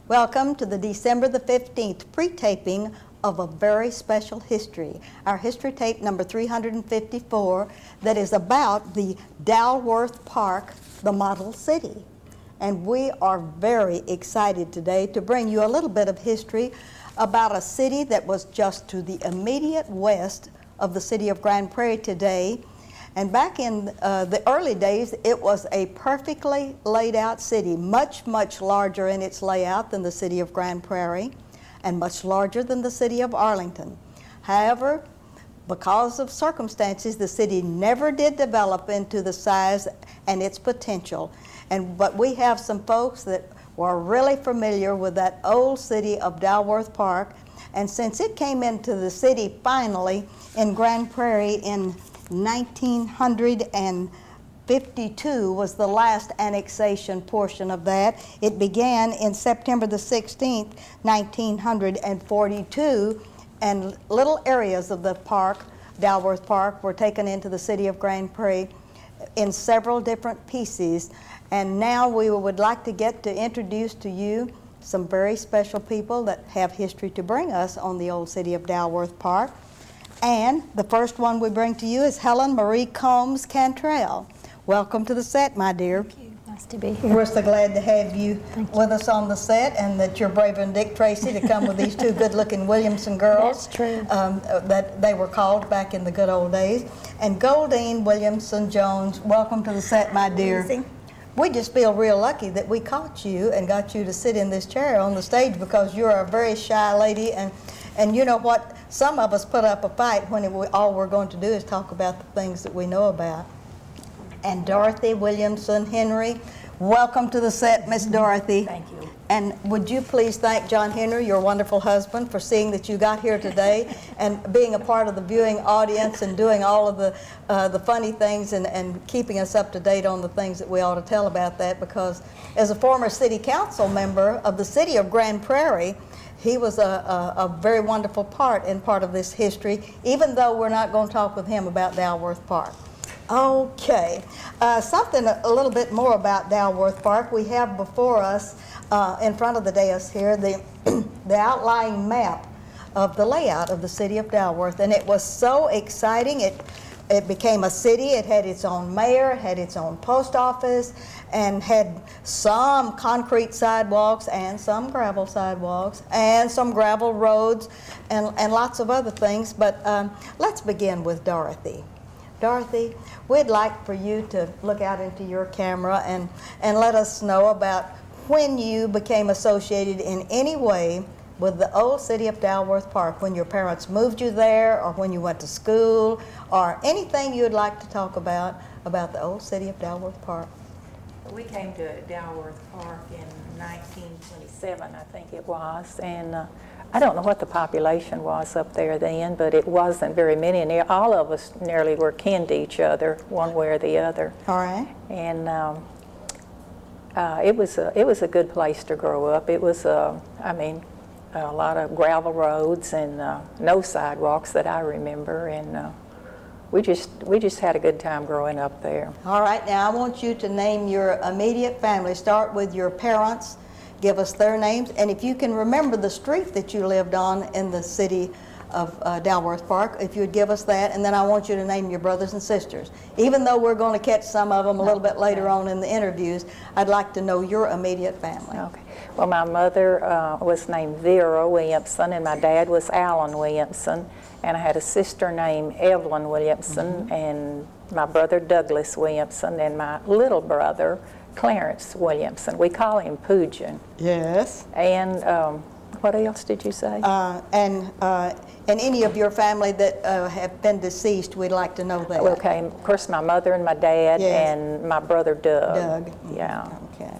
Welcome to the December the 15th pre-taping of a very special history, our history tape number 354, that is about the Dalworth Park, the model city. And we are very excited today to bring you a little bit of history about a city that was just to the immediate west of the city of Grand Prairie today. And back in the early days, it was a perfectly laid out city, much, much larger in its layout than the city of Grand Prairie, and much larger than the city of Arlington. However, because of circumstances, the city never did develop into the size and its potential. But we have some folks that were really familiar with that old city of Dalworth Park. And since it came into the city finally in Grand Prairie in 1952 was the last annexation portion of that. It began in September the 16th, 1942, and little areas of the park, Dalworth Park, were taken into the city of Grand Prairie in several different pieces. And now we would like to get to introduce to you some very special people that have history to bring us on the old city of Dalworth Park. And the first one we bring to you is Helen Marie Combs Cantrell. Welcome to the set, my dear. Thank you. Nice to be here. We're so glad to have you with us on the set, and that you're braving Dick Tracy to come with these two good-looking Williamson girls. That's true. That they were called back in the good old days. And Goldine Williamson Jones, welcome to the set, my dear. Amazing. We just feel real lucky that we caught you and got you to sit in this chair on the stage, because you're a very shy lady, and you know what? Some of us put up a fight when all we're going to do is talk about the things that we know about. And Dorothy Williamson Henry, welcome to the set, Miss Dorothy. Thank you. And would you please thank John Henry, your wonderful husband, for seeing that you got here today and being a part of the viewing audience and doing all of the funny things and keeping us up to date on the things that we ought to tell about that, because as a former city council member of the city of Grand Prairie, he was a very wonderful part of this history, even though we're not going to talk with him about Dalworth Park. Okay, something a little bit more about Dalworth Park. We have before us, in front of the dais here, the outlying map of the layout of the city of Dalworth, and it was so exciting. It became a city. It had its own mayor, it had its own post office, and had some concrete sidewalks and some gravel sidewalks and some gravel roads and lots of other things. But let's begin with Dorothy. Dorothy, we'd like for you to look out into your camera and let us know about when you became associated in any way with the old city of Dalworth Park, when your parents moved you there, or when you went to school, or anything you'd like to talk about the old city of Dalworth Park. We came to Dalworth Park in 1927, I think it was, and I don't know what the population was up there then, but it wasn't very many, and all of us nearly were kin to each other, one way or the other. All right. And it was a good place to grow up. It was, a lot of gravel roads and no sidewalks that I remember, and we just had a good time growing up there. All right, now I want you to name your immediate family. Start with your parents, give us their names, and if you can remember the street that you lived on in the city of Dalworth Park, if you'd give us that, and then I want you to name your brothers and sisters. Even though we're going to catch some of them a little bit later on in the interviews, I'd like to know your immediate family. Okay. Well, my mother was named Vera Williamson, and my dad was Alan Williamson, and I had a sister named Evelyn Williamson, and my brother Douglas Williamson, and my little brother Clarence Williamson. We call him Poojan. Yes. And what else did you say? And any of your family that have been deceased, we'd like to know that. Okay, of course, my mother and my dad, yes, and my brother Doug. Doug. Yeah. Okay.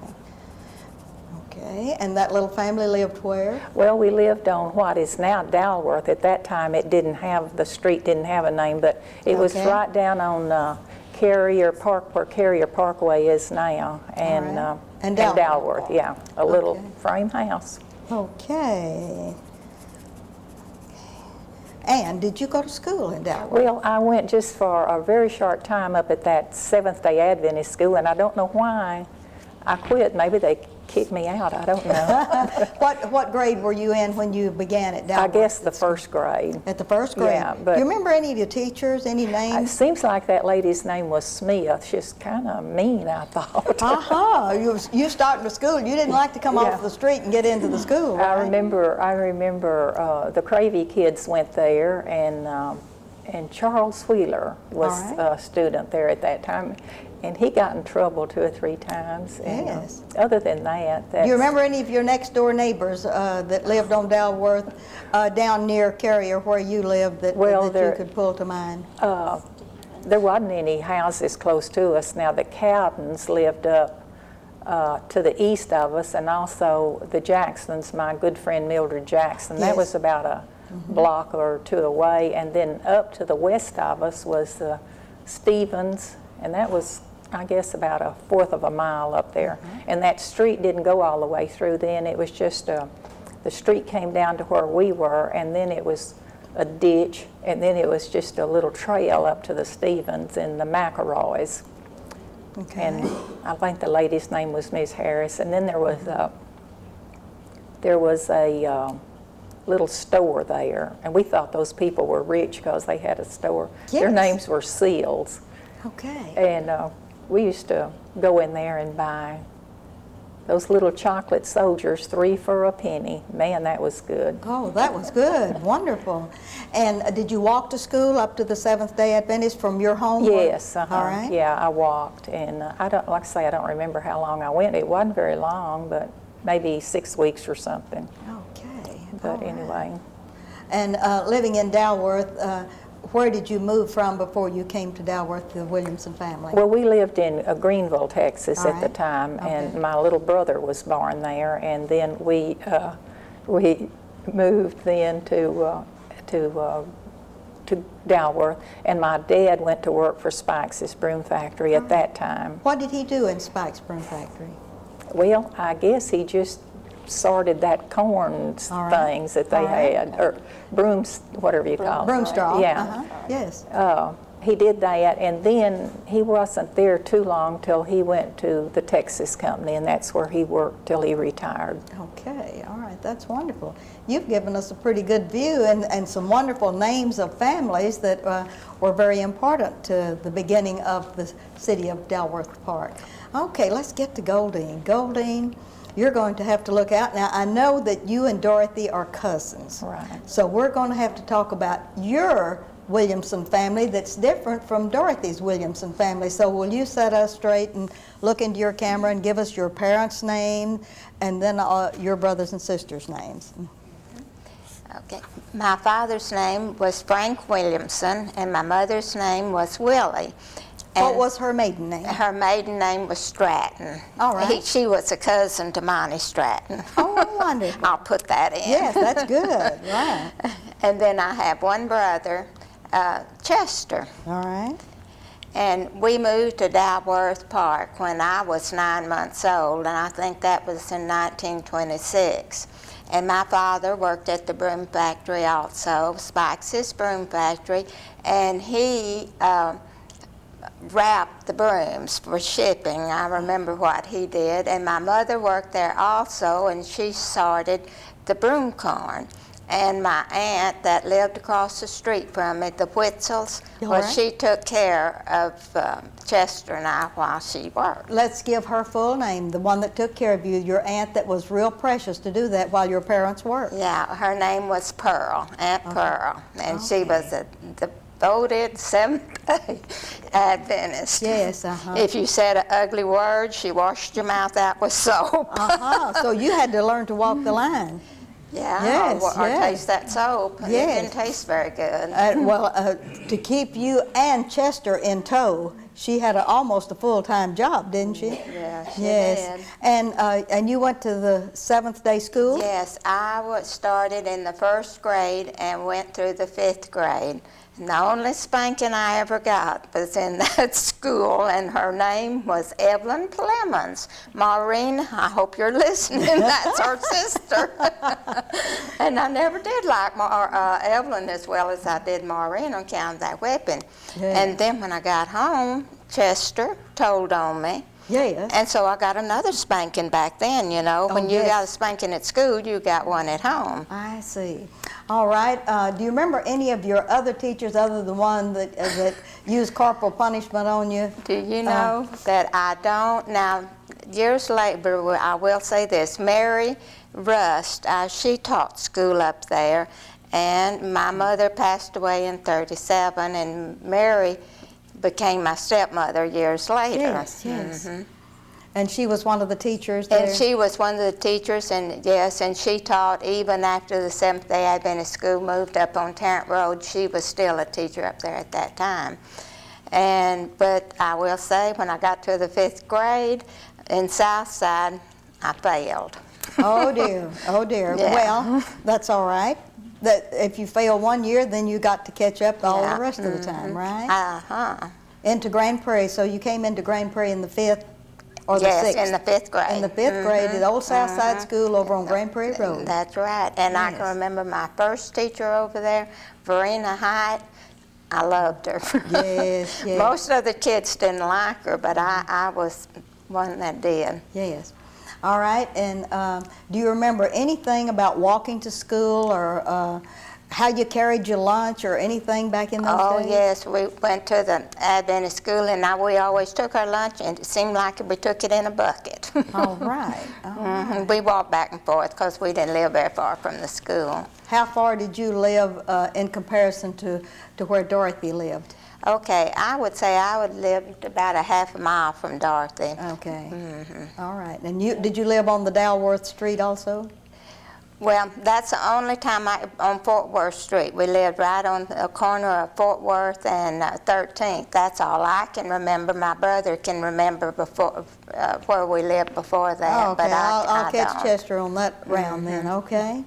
Okay, and that little family lived where? Well, we lived on what is now Dalworth. At that time, the street didn't have a name, but it was right down on Carrier Park, where Carrier Parkway is now, and right. And Dalworth, yeah, a little frame house. Okay. And did you go to school in Dalworth? Well, I went just for a very short time up at that Seventh-day Adventist school, and I don't know why I quit. Maybe they kick me out. I don't know. What grade were you in when you began at Dalworth? I guess the first grade. At the first grade? Yeah, but do you remember any of your teachers, any it names? seems like that lady's name was Smith. She's kind of mean, I thought. You starting to school. You didn't like to come off the street and get into the school, right? I remember the Prairie kids went there, and Charles Wheeler was a student there at that time, and he got in trouble 2 or 3 times. And, yes. Other than that, Do you remember any of your next door neighbors that lived on Dalworth, down near Carrier where you lived that you could pull to mind? There wasn't any houses close to us. Now the Cowdens lived up to the east of us, and also the Jacksons, my good friend Mildred Jackson. That was about a block or 2 away, and then up to the west of us was the Stevens, and that was, I guess, about 1/4 of a mile up there. And that street didn't go all the way through then. It was just, the street came down to where we were, and then it was a ditch, and then it was just a little trail up to the Stevens and the McElroys. Okay. And I think the lady's name was Miss Harris. And then there was a little store there, and we thought those people were rich because they had a store. Yes. Their names were Seals. Okay. And we used to go in there and buy those little chocolate soldiers, 3 for a penny. Man, that was good. Oh, that was good. Wonderful. And did you walk to school up to the Seventh-day Adventist from your home? Yes. All right. Yeah, I walked, and I don't, like I say, I don't remember how long I went. It wasn't very long, but maybe 6 weeks or something. Okay. But anyway. And living in Dalworth, where did you move from before you came to Dalworth, the Williamson family? Well, we lived in Greenville, Texas at the right. time, Okay. and my little brother was born there, and then we moved then to Dalworth, and my dad went to work for Spike's broom factory at that time. What did he do in Spike's broom factory? Well, I guess he just sorted that corn things that they had, or brooms, whatever you call it. Broom straw. Yeah. Yes. He did that, and then he wasn't there too long till he went to the Texas company, and that's where he worked till he retired. Okay, all right, that's wonderful. You've given us a pretty good view and some wonderful names of families that were very important to the beginning of the city of Dalworth Park. Okay, let's get to Goldine. Goldine, you're going to have to look out. Now, I know that you and Dorothy are cousins. Right. So we're going to have to talk about your Williamson family that's different from Dorothy's Williamson family. So will you set us straight and look into your camera and give us your parents' name and then your brothers and sisters' names? Okay. My father's name was Frank Williamson, and my mother's name was Willie. What And was her maiden name? her maiden name was Stratton. All right. She was a cousin to Monty Stratton. Oh, wonderful. I'll put that in. Yes, that's good. Right. And then I have one brother, Chester. All right. And we moved to Dalworth Park when I was 9 months old, and I think that was in 1926. And my father worked at the broom factory also, Spike's broom factory, and he wrapped the brooms for shipping. I remember what he did. And my mother worked there also, and she sorted the broom corn. And my aunt that lived across the street from me, the Whitzels, well, she took care of Chester and I while she worked. Let's give her full name, the one that took care of you, your aunt that was real precious to do that while your parents worked. Yeah, her name was Pearl, Aunt Pearl, and she was a devoted Seventh-day Adventist. Yes, If you said an ugly word, she washed your mouth out with soap. So you had to learn to walk the line. Yeah, Yes, or yes. taste that soap. Yes. It didn't taste very good. To keep you and Chester in tow, she had almost a full-time job, didn't she? Yeah, she Yes. did. And you went to the Seventh-day school? Yes, I started in the 1st grade and went through the 5th grade. And the only spanking I ever got was in that school, and her name was Evelyn Clemens. Maureen, I hope you're listening. That's her sister. And I never did like Evelyn as well as I did Maureen on account of that whipping. Yeah. And then when I got home, Chester told on me. Yes. And so I got another spanking back then, you know. When you yes. got a spanking at school, you got one at home. I see. All right. Do you remember any of your other teachers other than one that used corporal punishment on you? Do you know that I don't? Now, years later, I will say this. Mary Rust, she taught school up there, and my mother passed away in '37, and Mary became my stepmother years later. Yes, yes. And she was one of the teachers there? And she was one of the teachers, and yes, and she taught even after the Seventh-day Adventist school moved up on Tarrant Road. She was still a teacher up there at that time. But I will say, when I got to the 5th grade in Southside, I failed. Oh dear, oh dear. Yeah. Well, that's all right. That if you fail one year, then you got to catch up all the rest of the time, right? Uh-huh. Into Grand Prairie. So you came into Grand Prairie in the 5th or the 6th? Yes, in the 5th grade. In the 5th grade at Old Southside School over on Grand Prairie Road. That's right. And I Yes. can remember my first teacher over there, Verena Height. I loved her. Yes, yes. Most of the kids didn't like her, but I was one that did. Yes. All right. And do you remember anything about walking to school or how you carried your lunch or anything back in those Oh, days? yes, we went to the Adventist school, and we always took our lunch, and it seemed like we took it in a bucket. All right. We walked back and forth because we didn't live very far from the school. How far did you live in comparison to where Dorothy lived? Okay, I would say I would live about a half a mile from Dorothy. Okay. All right. And did you live on the Dalworth Street also? Well, that's the only time on Fort Worth Street. We lived right on the corner of Fort Worth and 13th. That's all I can remember. My brother can remember before where we lived before that. Oh, okay. But I'll catch don't. Chester on that round then, okay?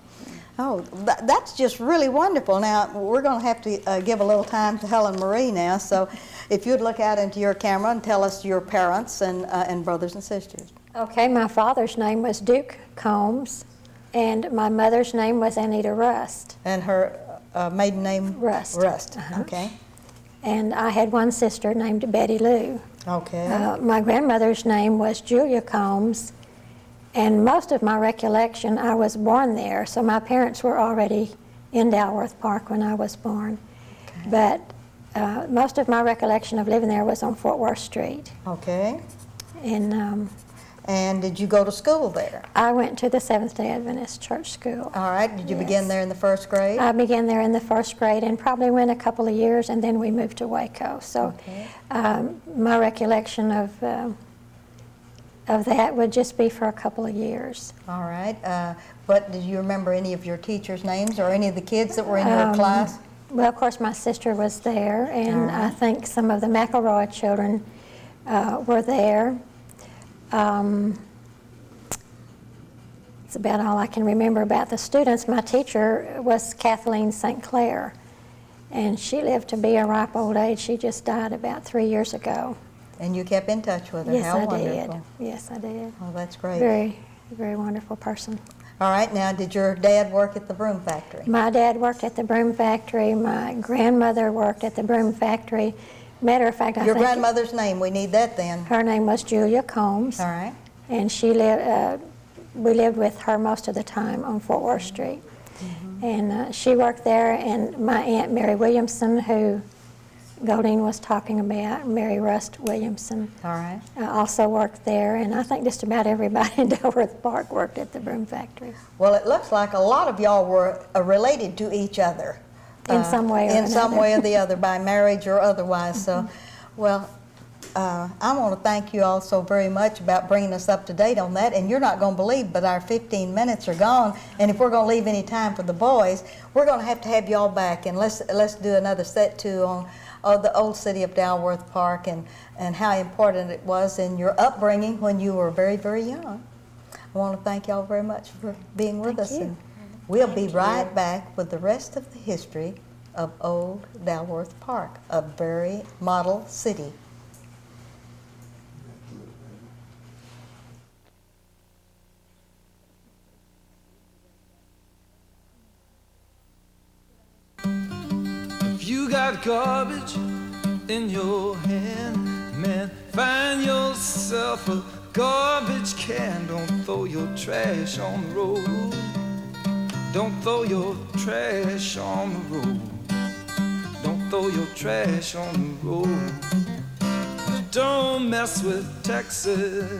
Oh, that's just really wonderful. Now, we're going to have to give a little time to Helen Marie now, so if you'd look out into your camera and tell us your parents and brothers and sisters. Okay, my father's name was Duke Combs, and my mother's name was Anita Rust. And her maiden name? Rust. Rust, Uh-huh. okay. And I had one sister named Betty Lou. Okay. My grandmother's name was Julia Combs, and most of my recollection, I was born there, so my parents were already in Dalworth Park when I was born. Okay. But most of my recollection of living there was on Fort Worth Street. Okay. And And did you go to school there? I went to the Seventh-day Adventist church school. All right. Did you Yes. begin there in the 1st grade? I began there in the 1st grade and probably went a couple of years, and then we moved to Waco. So Okay. my recollection of that would just be for a couple of years. All right. But did you remember any of your teachers' names or any of the kids that were in your class? Well, of course, my sister was there, and All right. I think some of the McElroy children were there. It's about all I can remember about the students. My teacher was Kathleen St. Clair, and she lived to be a ripe old age. She just died about 3 years ago. And you kept in touch with her? Yes, How I wonderful. did. Yes, I did. Oh, that's great. Very, very wonderful person. All right. Now, did your dad work at the broom factory? My dad worked at the broom factory. My grandmother worked at the broom factory. Matter of fact, I Your think grandmother's name, we need that then. her name was Julia Combs, All right. and she lived. We lived with her most of the time on Fort Worth Street, and she worked there. And my Aunt Mary Williamson, who Goldine was talking about, Mary Rust Williamson, All right. also worked there. And I think just about everybody in Dalworth Park worked at the broom factory. Well, it looks like a lot of y'all were related to each other. In some way or In some another. way or the other, by marriage or otherwise. So, well, I want to thank you all so very much about bringing us up to date on that. And you're not going to believe, but our 15 minutes are gone. And if we're going to leave any time for the boys, we're going to have y'all back. And let's do another set two on the old city of Dalworth Park and how important it was in your upbringing when you were very, very young. I want to thank y'all very much for being with us. you. And we'll be right back with the rest of the history of old Dalworth Park, a very model city. If you got garbage in your hand, man, Find yourself a garbage can. Don't throw your trash on the road. Don't throw your trash on the road. Don't throw your trash on the road. Don't mess with Texas.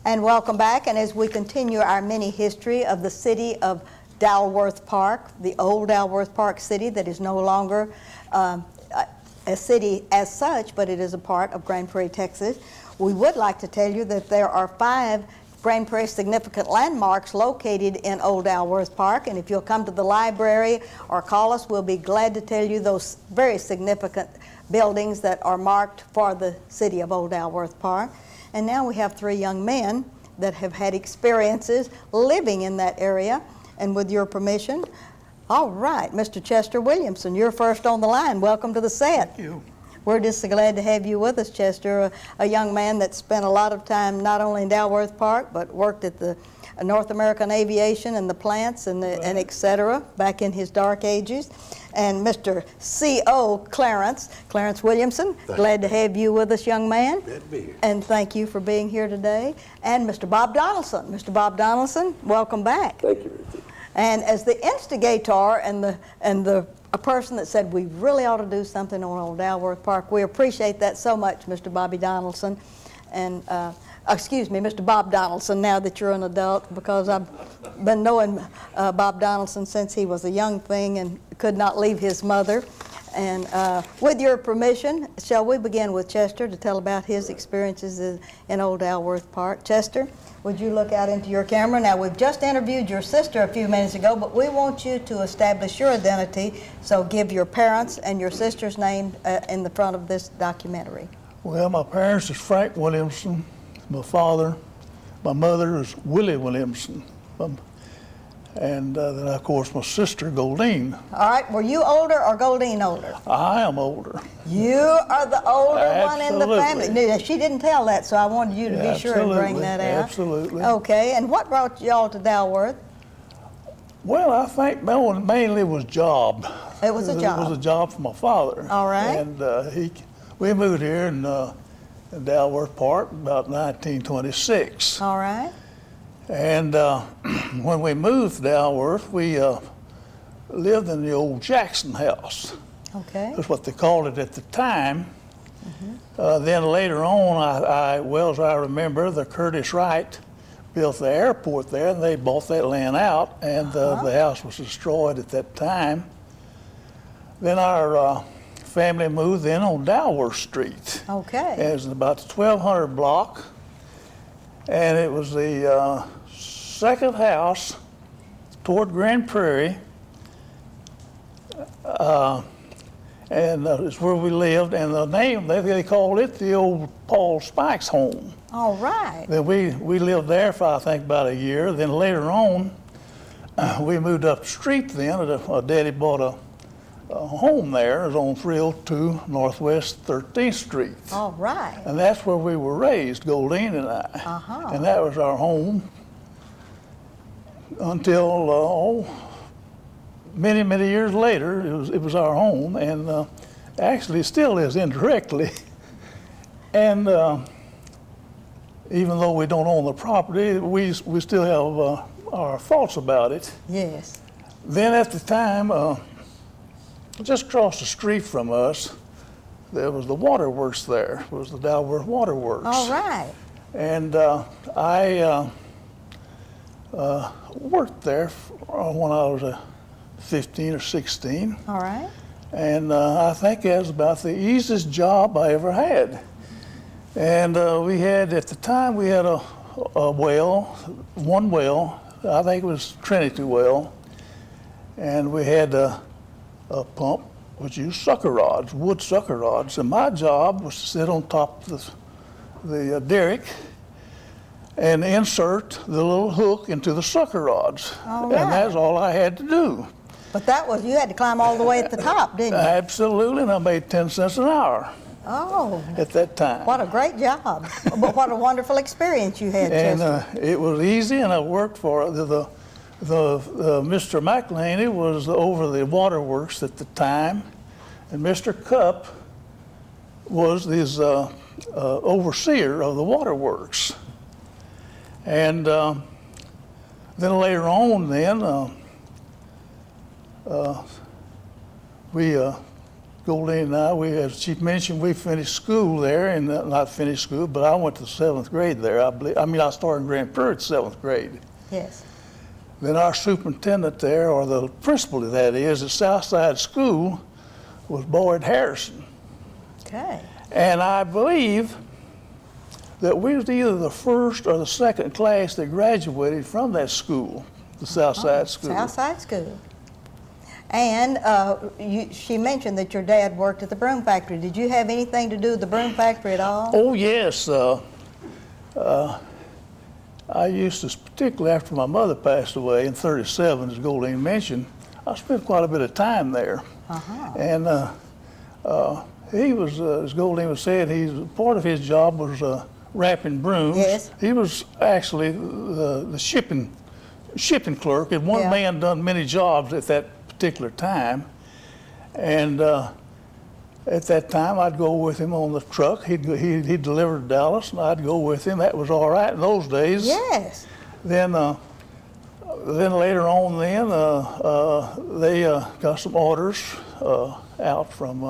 And welcome back. And as we continue our mini history of the city of Dalworth Park, the old Dalworth Park city that is no longer a city as such, but it is a part of Grand Prairie, Texas, we would like to tell you that there are 5 Grand Prairie significant landmarks located in Old Dalworth Park, and if you'll come to the library or call us, we'll be glad to tell you those very significant buildings that are marked for the city of Old Dalworth Park. And now we have 3 young men that have had experiences living in that area, and with your permission, all right, Mr. Chester Williamson, you're first on the line. Welcome to the set. Thank you. We're just glad to have you with us, Chester, a young man that spent a lot of time not only in Dalworth Park, but worked at the North American Aviation and the plants and et cetera back in his dark ages. And Mr. C.O. Clarence Williamson, glad to have you with us, young man. Glad to be here. And thank you for being here today. And Mr. Bob Donaldson. Mr. Bob Donaldson, welcome back. Thank you, Ruthie. And as the instigator and a person that said we really ought to do something on Old Dalworth Park, we appreciate that so much, Mr. Bobby Donaldson, and excuse me, Mr. Bob Donaldson, now that you're an adult, because I've been knowing Bob Donaldson since he was a young thing and could not leave his mother. And with your permission, shall we begin with Chester to tell about his experiences in Old Dalworth Park? Chester, would you look out into your camera? Now, we've just interviewed your sister a few minutes ago, but we want you to establish your identity, so give your parents and your sister's name in the front of this documentary. Well, my parents is Frank Williamson, my father. My mother is Willie Williamson. And then, of course, my sister, Goldine. All right, were you older or Goldine older? I am older. You are the older one in the Absolutely. family. No, she didn't tell that, so I wanted you to be sure and bring that out. Absolutely. Okay, and what brought y'all to Dalworth? Well, I think mainly it was job. It was a job. It was a job for my father. All right. And we moved here in Dalworth Park about 1926. All right. And when we moved to Dalworth, we lived in the old Jackson house. Okay. That's what they called it at the time. Then later on, as I remember, the Curtis Wright built the airport there, and they bought that land out, and the house was destroyed at that time. Then our family moved in on Dalworth Street. Okay. It was about the 1200 block, and it was the second house toward Grand Prairie, and it's where we lived, and the name, they called it the old Paul Spikes home. All right. Then we lived there for, I think, about a year. Then later on, we moved up the street then. Daddy bought a home there. It was on 302 Northwest 13th Street. All right. And that's where we were raised, Goldine and I. And that was our home until many, many years later. It was our home, and actually still is indirectly. And even though we don't own the property, we still have our thoughts about it. Yes. Then at the time, just across the street from us, there was the waterworks there. It was the Dalworth Waterworks. All right. And I worked there when I was 15 or 16. All right. And I think it was about the easiest job I ever had. And we had, at the time, we had a well, one well, I think it was Trinity well, and we had a pump which used sucker rods, wood sucker rods, and my job was to sit on top of the derrick and insert the little hook into the sucker rods. All right. And that's all I had to do. But you had to climb all the way at the top, didn't you? Absolutely, and I made 10 cents an hour Oh, at that time. what a great job. But what a wonderful experience you had, And Chester. it was easy, and I worked for it. The Mr. McLaney was over the waterworks at the time, and Mr. Cupp was his overseer of the waterworks. And then later on, Goldine and I, as she mentioned, we finished school there, and not finished school, but I went to the 7th grade there, I believe. I mean, I started in Grand Prairie at 7th grade. Yes. Then our superintendent there, or the principal that is, at Southside School, was Boyd Harrison. Okay. And I believe that we was either the first or the second class that graduated from that school, the Southside School. Southside School. And she mentioned that your dad worked at the broom factory. Did you have anything to do with the broom factory at all? Oh, yes. I used to, particularly after my mother passed away in '37, as Goldine mentioned, I spent quite a bit of time there. Uh-huh. And he was, as Goldine was saying, part of his job was wrapping brooms. Yes. He was actually the shipping clerk, and one Yeah. man done many jobs at that particular time. And at that time, I'd go with him on the truck. He'd deliver to Dallas, and I'd go with him. That was all right in those days. Yes. Then later on, they got some orders out from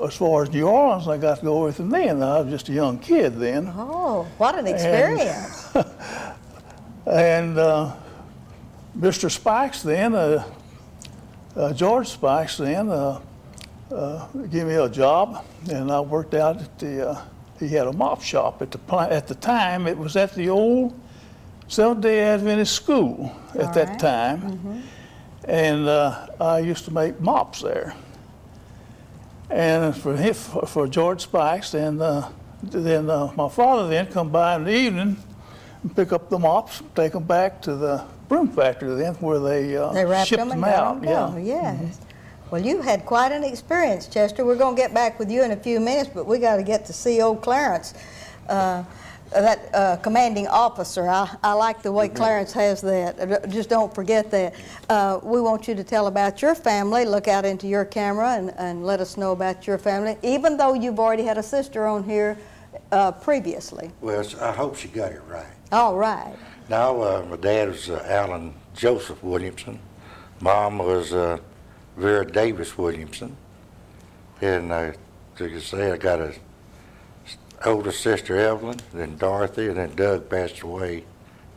as far as New Orleans. I got to go with them then. I was just a young kid then. Oh, what an experience. And Mr. Spikes then, George Spikes then, gave me a job, and I worked out at he had a mop shop at the time. It was at the old Seventh-day Adventist school at that time. Mm-hmm. And I used to make mops there. And for George Spikes, and then my father then come by in the evening and pick up the mops, take them back to the broom factory then, where they wrapped shipped them and them out. got them. Yes. Mm-hmm. Well, you had quite an experience, Chester. We're going to get back with you in a few minutes, but we got to get to see old Clarence, that commanding officer. I like the way Clarence has that. Just don't forget that. We want you to tell about your family. Look out into your camera and let us know about your family, even though you've already had a sister on here previously. Well, I hope she got it right. All right. Now, my dad was Alan Joseph Williamson. Mom was Vera Davis Williamson. And like you say, I got a older sister, Evelyn, then Dorothy, and then Doug passed away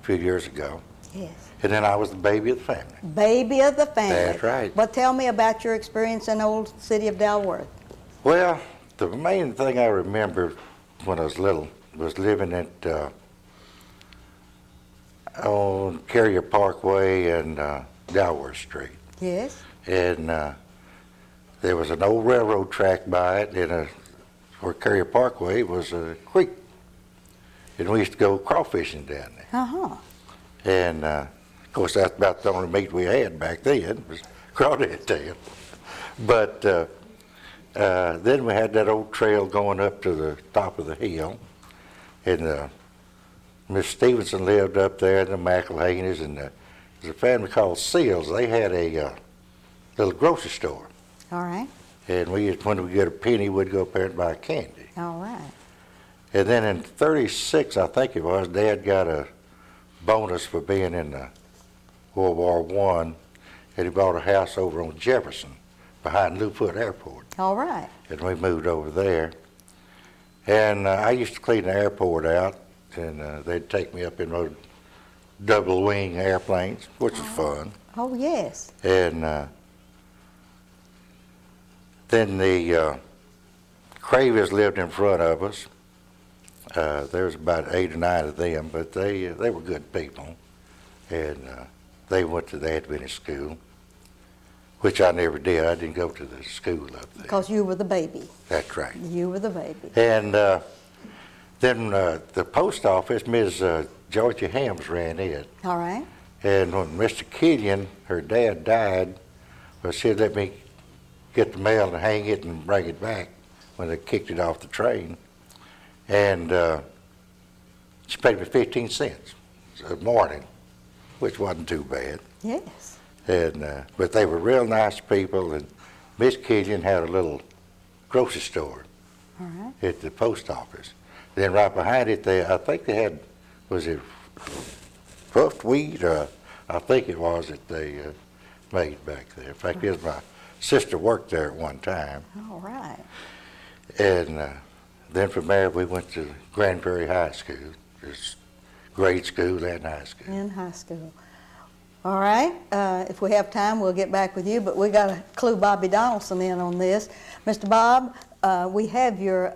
a few years ago. Yes. And then I was the baby of the family. Baby of the family. That's right. But tell me about your experience in the old city of Dalworth. Well, the main thing I remember when I was little was living at on Carrier Parkway and Dalworth Street. Yes. And there was an old railroad track by it, and where Carrier Parkway was a creek. And we used to go crawfishing down there. Uh-huh. And of course, that's about the only meat we had back then, was crawdad tail. But then we had that old trail going up to the top of the hill. And Miss Stevenson lived up there, the McElhaney's, and there's a family called Seals. They had a little grocery store. All right. And when we get a penny, we'd go up there and buy candy. All right. And then in '36, I think it was, Dad got a bonus for being in World War I, and he bought a house over on Jefferson behind Lewfoot Airport. All right. And we moved over there. And I used to clean the airport out, and they'd take me up in those double-wing airplanes, which was fun. Oh, yes. And then the Cravies lived in front of us. There was about 8 or 9 of them, but they were good people. And they went to the Adventist school, which I never did. I didn't go to the school up there. Because you were the baby. That's right. You were the baby. And then the post office, Ms. Georgia Hams ran it. All right. And when Mr. Killian, her dad, died, well, she'd let me get the mail and hang it and bring it back when they kicked it off the train. And she paid me 15 cents a morning. which wasn't too bad. Yes. And but they were real nice people, and Miss Killian had a little grocery store All right. at the post office. Then right behind it, I think they had, was it puffed wheat? I think it was that they made back there. In fact, my sister worked there at one time. All right. And then from there, we went to Grand Prairie High School. It's grade school and high school. In high school. All right. If we have time, we'll get back with you, but we got to clue Bobby Donaldson in on this. Mr. Bob, we have your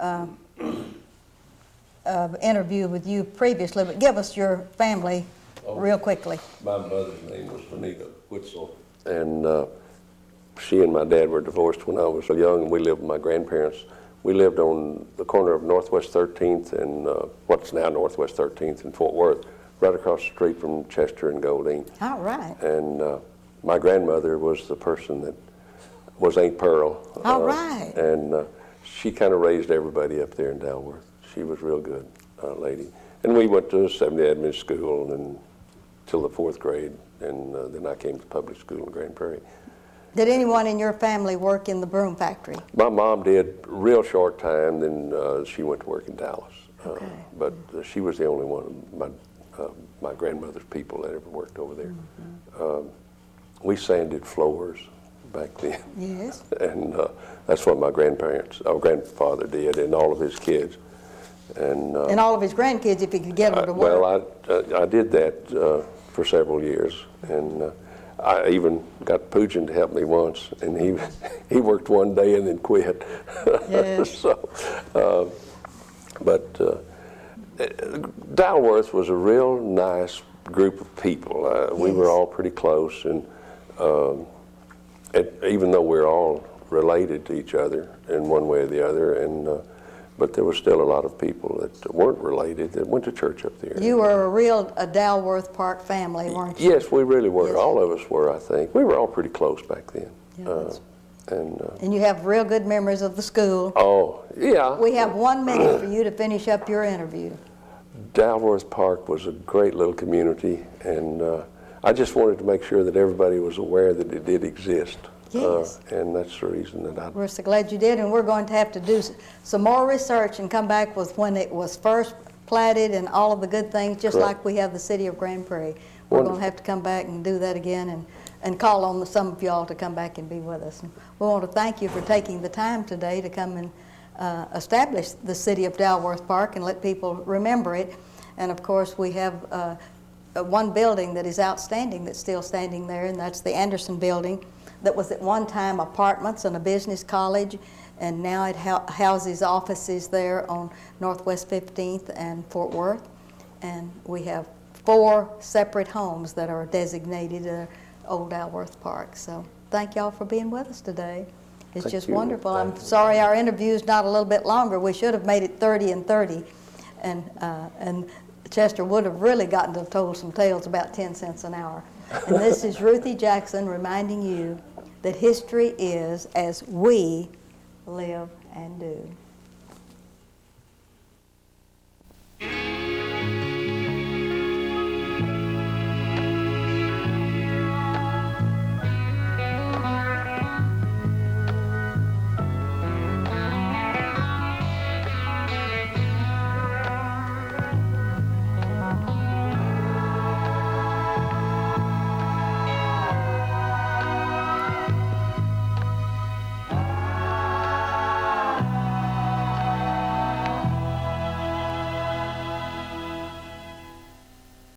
interview with you previously, but give us your family real quickly. My mother's name was Anita Witzel, and she and my dad were divorced when I was young, and we lived with my grandparents. We lived on the corner of Northwest 13th and what's now Northwest 13th in Fort Worth, right across the street from Chester and Goldine. All right. And my grandmother was the person that was Aunt Pearl. All right. And she kind of raised everybody up there in Dalworth. She was a real good lady. And we went to 70 Admin School and till the 4th grade, and then I came to public school in Grand Prairie. Did anyone in your family work in the broom factory? My mom did real short time, then she went to work in Dallas. Okay. But she was the only one of my grandmother's people that ever worked over there. Mm-hmm. We sanded floors back then. Yes. And that's what my grandfather did, and all of his kids. And all of his grandkids, if he could get them to work. well, I did that for several years, and I even got Pugin to help me once, and he worked one day and then quit. Yes. So, but Dalworth was a real nice group of people. We were all pretty close, and even though we're all related to each other in one way or the other, but there were still a lot of people that weren't related that went to church up there. You were a real Dalworth Park family, weren't you? Yes, we really were. Yes. All of us were, I think. We were all pretty close back then. Yeah, And and you have real good memories of the school. oh, yeah. We have 1 minute for you to finish up your interview. Dalworth Park was a great little community, and I just wanted to make sure that everybody was aware that it did exist. Yes. And that's the reason that We're so glad you did, and we're going to have to do some more research and come back with when it was first platted and all of the good things, just Correct. like we have the city of Grand Prairie. We're going to have to come back and do that again and call on some of y'all to come back and be with us. And we want to thank you for taking the time today to come and establish the city of Dalworth Park and let people remember it. And of course, we have one building that is outstanding that's still standing there, and that's the Anderson Building, that was at one time apartments and a business college, and now it houses offices there on Northwest 15th and Fort Worth. And we have 4 separate homes that are designated Old Dalworth Park. So thank y'all for being with us today. It's Thank just you. wonderful. Thank I'm you. sorry our interview's not a little bit longer. We should have made it 30 and 30. And Chester would have really gotten to have told some tales about 10 cents an hour. And this is Ruthie Jackson reminding you that history is as we live and do.